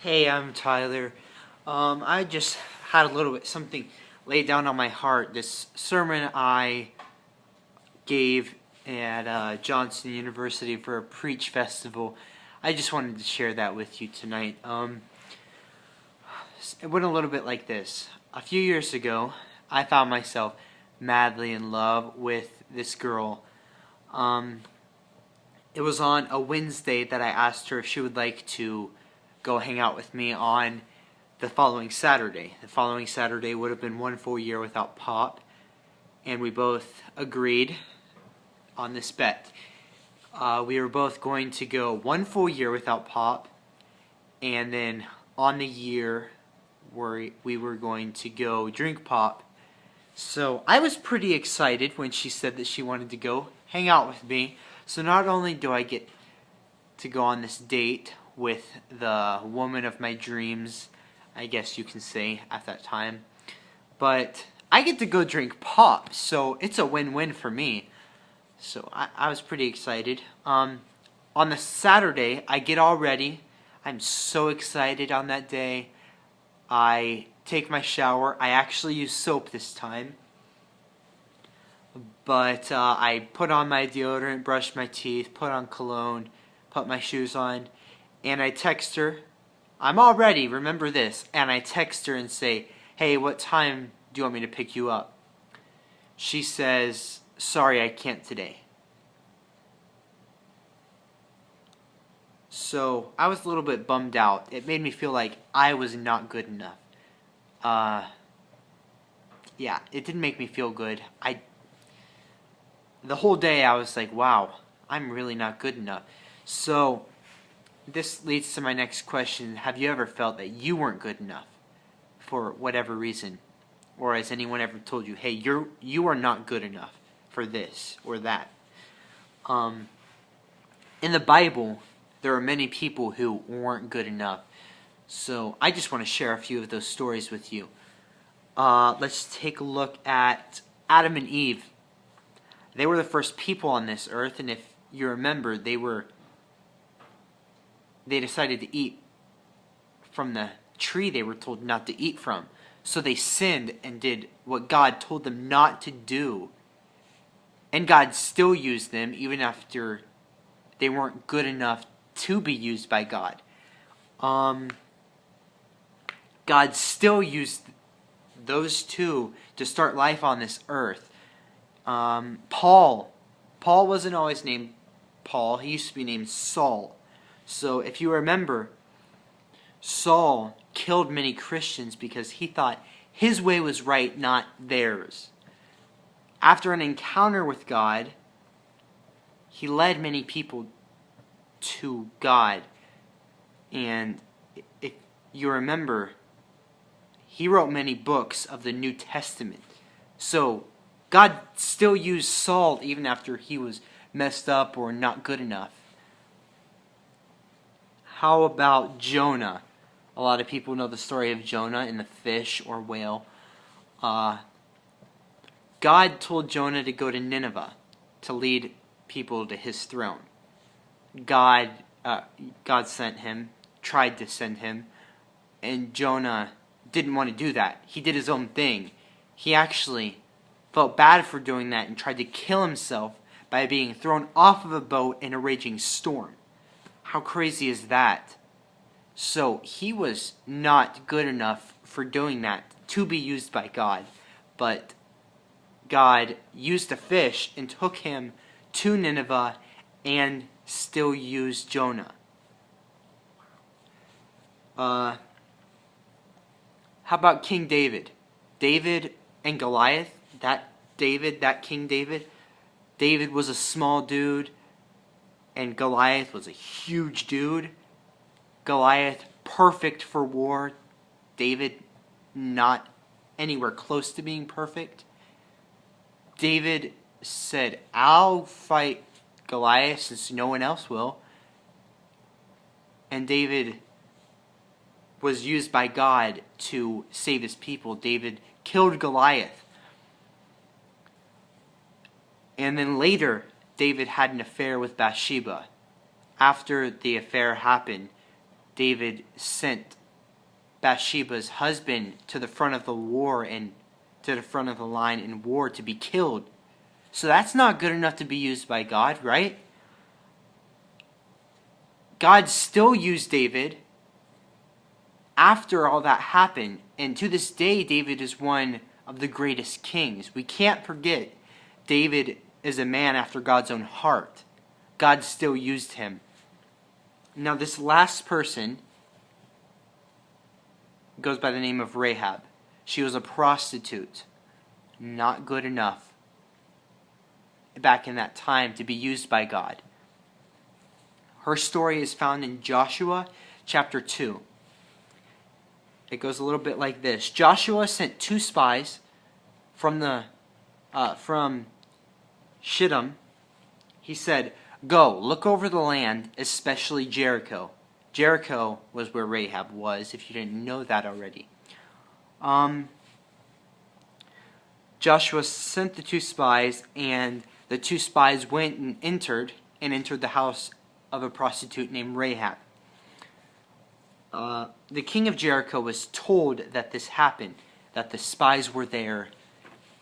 Hey, I'm Tyler. I just had a little bit something laid down on my heart. This sermon I gave at Johnson University for a Preach Festival. I just wanted to share that with you tonight. It went a little bit like this. A few years ago, I found myself madly in love with this girl. It was on a Wednesday that I asked her if she would like to go hang out with me on the following Saturday. The following Saturday would have been one full year without Pop, and we both agreed on this bet. We were both going to go one full year without Pop, and then on the year we were going to go drink Pop. So I was pretty excited when she said that she wanted to go hang out with me. So not only do I get to go on this date with the woman of my dreams, I guess you can say at that time, but I get to go drink Pop, so it's a win-win for me. So I was pretty excited. On the Saturday, I get all ready. I'm so excited on that day. I take my shower. I actually use soap this time. But I put on my deodorant, brush my teeth, put on cologne, put my shoes on, and I text her. I'm all ready, remember this. And I text her and say, hey, what time do you want me to pick you up? She says, sorry, I can't today. So I was a little bit bummed out. It made me feel like I was not good enough. Yeah, it didn't make me feel good. The whole day I was like, wow, I'm really not good enough. So this leads to my next question. Have you ever felt that you weren't good enough for whatever reason? Or has anyone ever told you, hey, you are not good enough for this or that? In the Bible, there are many people who weren't good enough. So I just want to share a few of those stories with you. Let's take a look at Adam and Eve. They were the first people on this earth, and if you remember, they decided to eat from the tree they were told not to eat from. So they sinned and did what God told them not to do. And God still used them even after they weren't good enough to be used by God. God still used those two to start life on this earth. Paul wasn't always named Paul. He used to be named Saul. So if you remember, Saul killed many Christians because he thought his way was right, not theirs. After an encounter with God, he led many people to God. And if you remember, he wrote many books of the New Testament. So God still used Saul even after he was messed up or not good enough. How about Jonah? A lot of people know the story of Jonah and the fish or whale. God told Jonah to go to Nineveh to lead people to his throne. God sent him, tried to send him, and Jonah didn't want to do that. He did his own thing. He actually felt bad for doing that and tried to kill himself by being thrown off of a boat in a raging storm. How crazy is that? So he was not good enough for doing that to be used by God. But God used a fish and took him to Nineveh and still used Jonah. How about King David? David and Goliath? That King David? David was a small dude, and Goliath was a huge dude. Goliath, perfect for war. David, not anywhere close to being perfect. David said, I'll fight Goliath since no one else will. And David was used by God to save his people. David killed Goliath. And then later, David had an affair with Bathsheba. After the affair happened, David sent Bathsheba's husband to the front of the war and to the front of the line in war to be killed. So that's not good enough to be used by God, right? God still used David after all that happened. And to this day, David is one of the greatest kings. We can't forget David is a man after God's own heart. God still used him. Now, this last person goes by the name of Rahab. She was a prostitute. Not good enough back in that time to be used by God. Her story is found in Joshua chapter 2. It goes a little bit like this. Joshua sent 2 spies from Shittim. He said, "Go, look over the land, especially Jericho." Jericho was where Rahab was, if you didn't know that already. Joshua sent the 2 spies, and the 2 spies went and entered the house of a prostitute named Rahab. The king of Jericho was told that this happened, that the spies were there,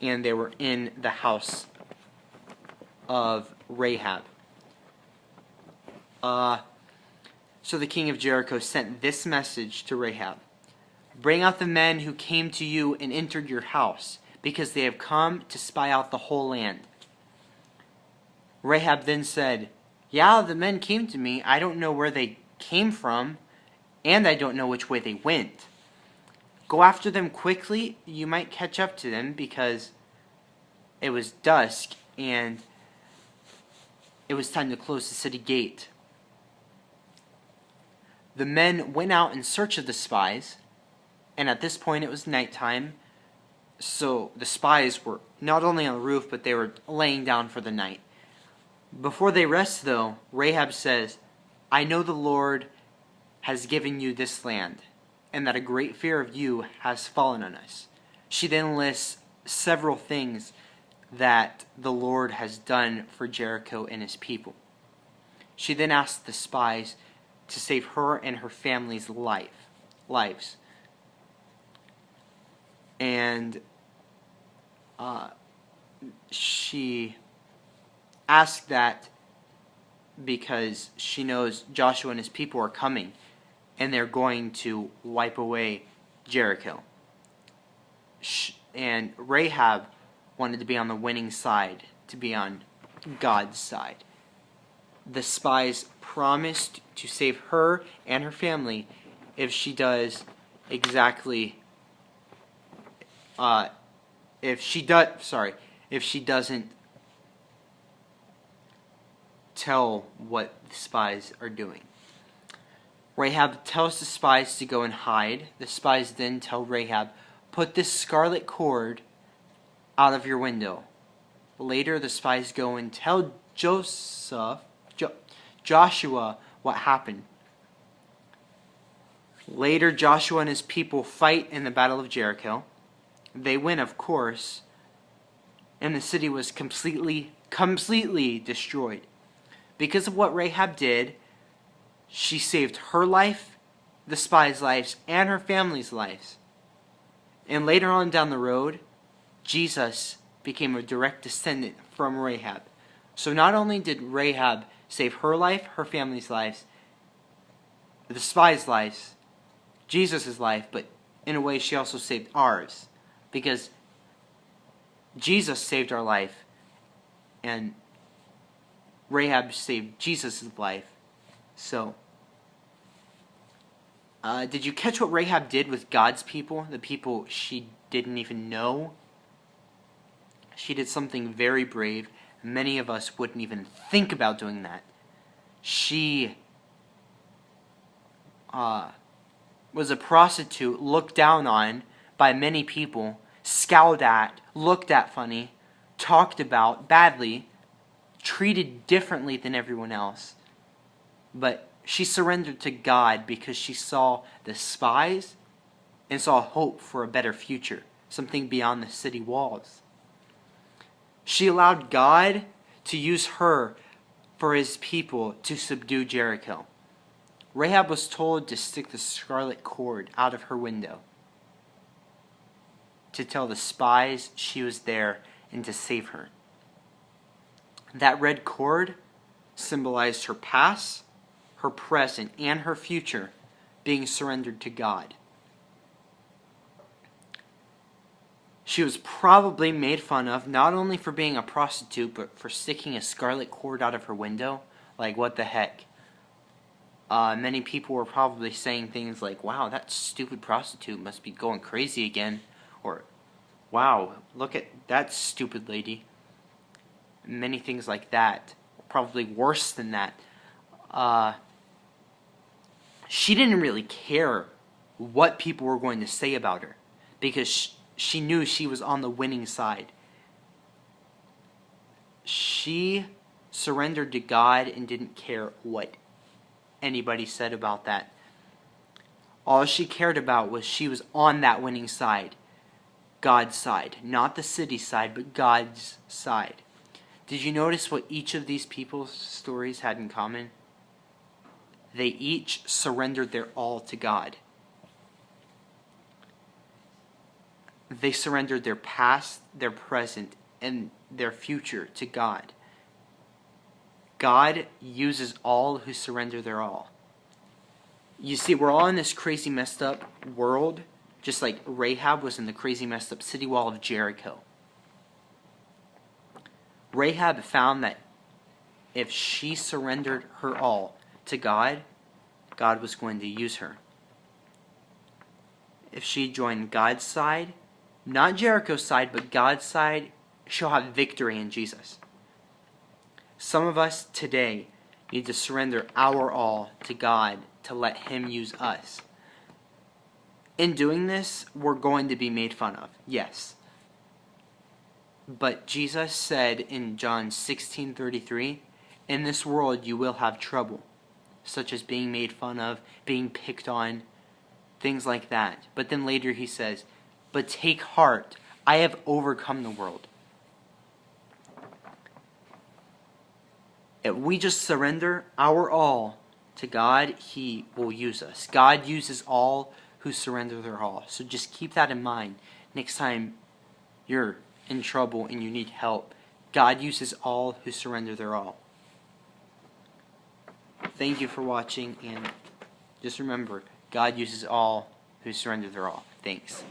and they were in the house of Rahab. So the king of Jericho sent this message to Rahab: "Bring out the men who came to you and entered your house, because they have come to spy out the whole land." Rahab then said, "Yeah, the men came to me. I don't know where they came from, and I don't know which way they went. Go after them quickly. You might catch up to them, because it was dusk and it was time to close the city gate." The men went out in search of the spies, and at this point it was nighttime, so the spies were not only on the roof, but they were laying down for the night. Before they rest, though, Rahab says, "I know the Lord has given you this land, and that a great fear of you has fallen on us." She then lists several things that the Lord has done for Jericho and his people. She then asks the spies to save her and her family's lives. And she asked that because she knows Joshua and his people are coming, and they're going to wipe away Jericho. And Rahab wanted to be on the winning side, to be on God's side. The spies promised to save her and her family if she does exactly if she doesn't tell what the spies are doing. Rahab tells the spies to go and hide. The spies then tell Rahab, "Put this scarlet cord out of your window." Later, the spies go and tell Joshua what happened. Later, Joshua and his people fight in the Battle of Jericho. They win, of course, and the city was completely destroyed. Because of what Rahab did, she saved her life, the spies' lives, and her family's lives. And later on down the road, Jesus became a direct descendant from Rahab. So not only did Rahab save her life, her family's lives, the spies' lives, Jesus' life, but in a way she also saved ours. Because Jesus saved our life, and Rahab saved Jesus' life. So, did you catch what Rahab did with God's people? The people she didn't even know? She did something very brave. Many of us wouldn't even think about doing that. She was a prostitute, looked down on by many people, scowled at, looked at funny, talked about badly, treated differently than everyone else. But she surrendered to God because she saw the spies and saw hope for a better future, something beyond the city walls. She allowed God to use her for his people to subdue Jericho. Rahab was told to stick the scarlet cord out of her window to tell the spies she was there and to save her. That red cord symbolized her past, her present, and her future being surrendered to God. She was probably made fun of not only for being a prostitute, but for sticking a scarlet cord out of her window. Like, what the heck? Many people were probably saying things like, wow, that stupid prostitute must be going crazy again. Or, wow, look at that stupid lady. Many things like that. Probably worse than that. She didn't really care what people were going to say about her, because she knew she was on the winning side. She surrendered to God and didn't care what anybody said about that. All she cared about was she was on that winning side. God's side. Not the city's side, but God's side. Did you notice what each of these people's stories had in common? They each surrendered their all to God. They surrendered their past, their present, and their future to God. God uses all who surrender their all. You see, we're all in this crazy messed up world, just like Rahab was in the crazy messed up city wall of Jericho. Rahab found that if she surrendered her all to God, God was going to use her. If she joined God's side, not Jericho's side, but God's side, she'll have victory in Jesus. Some of us today need to surrender our all to God to let Him use us. In doing this, we're going to be made fun of, yes. But Jesus said in John 16:33, in this world you will have trouble, such as being made fun of, being picked on, things like that. But then later he says, but take heart, I have overcome the world. If we just surrender our all to God, He will use us. God uses all who surrender their all. So just keep that in mind next time you're in trouble and you need help. God uses all who surrender their all. Thank you for watching, and just remember, God uses all who surrender their all. Thanks.